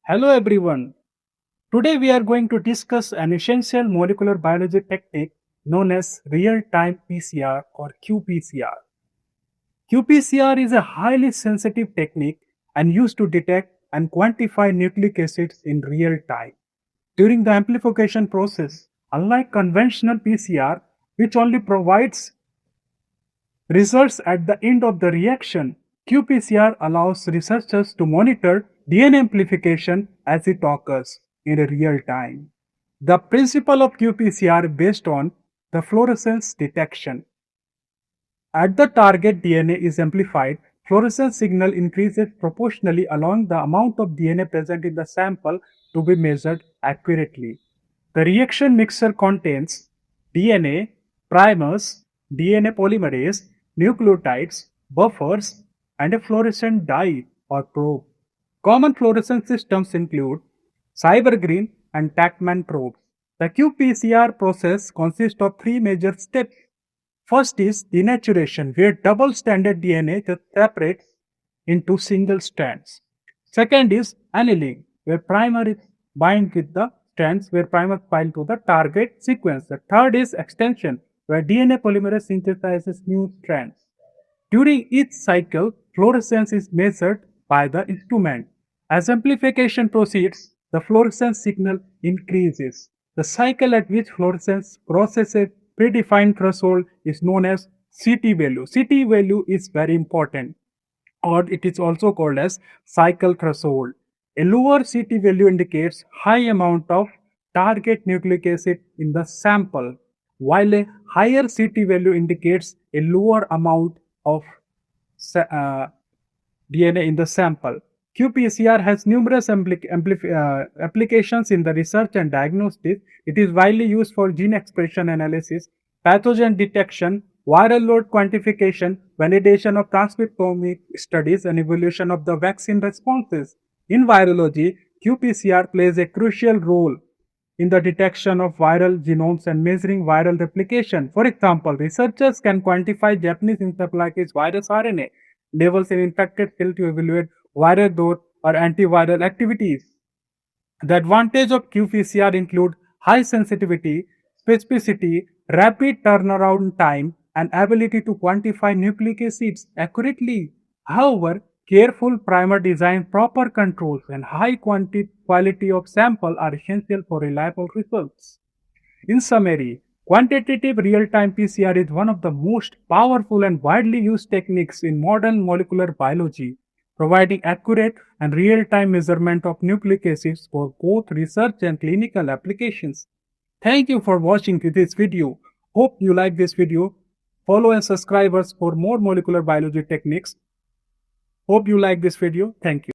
Hello everyone. Today we are going to discuss an essential molecular biology technique known as real-time PCR or qPCR. qPCR is a highly sensitive technique and used to detect and quantify nucleic acids in real time. During the amplification process, unlike conventional PCR, which only provides results at the end of the reaction, qPCR allows researchers to monitor DNA amplification as it occurs in real time. The principle of qPCR based on the fluorescence detection. At the target DNA is amplified, fluorescence signal increases proportionally along the amount of DNA present in the sample to be measured accurately. The reaction mixture contains DNA, primers, DNA polymerase, nucleotides, buffers, and a fluorescent dye or probe. Common fluorescence systems include Cybergreen and Tacman probes. The qPCR process consists of three major steps. First is denaturation, where double-stranded DNA is separates into single strands. Second is annealing, where primer is bind with the strands where primer bind to the target sequence. The third is extension, where DNA polymerase synthesizes new strands. During each cycle, fluorescence is measured by the instrument. As amplification proceeds, the fluorescence signal increases. The cycle at which fluorescence crosses a predefined threshold is known as CT value. CT value is very important, or it is also called as cycle threshold. A lower CT value indicates high amount of target nucleic acid in the sample, while a higher CT value indicates a lower amount of DNA in the sample. qPCR has numerous applications in the research and diagnostics. It is widely used for gene expression analysis, pathogen detection, viral load quantification, validation of transcriptomic studies, and evaluation of the vaccine responses. In virology, qPCR plays a crucial role in the detection of viral genomes and measuring viral replication. For example, researchers can quantify Japanese encephalitis virus RNA levels in infected cells to evaluate viral growth or antiviral activities. The advantage of qPCR include high sensitivity, specificity, rapid turnaround time, and ability to quantify nucleic acids accurately. However, careful primer design, proper controls, and high quality of sample are essential for reliable results. In summary, quantitative real-time PCR is one of the most powerful and widely used techniques in modern molecular biology, providing accurate and real-time measurement of nucleic acids for both research and clinical applications. Thank you for watching this video. Hope you like this video. Follow and subscribe us for more molecular biology techniques. Hope you like this video. Thank you.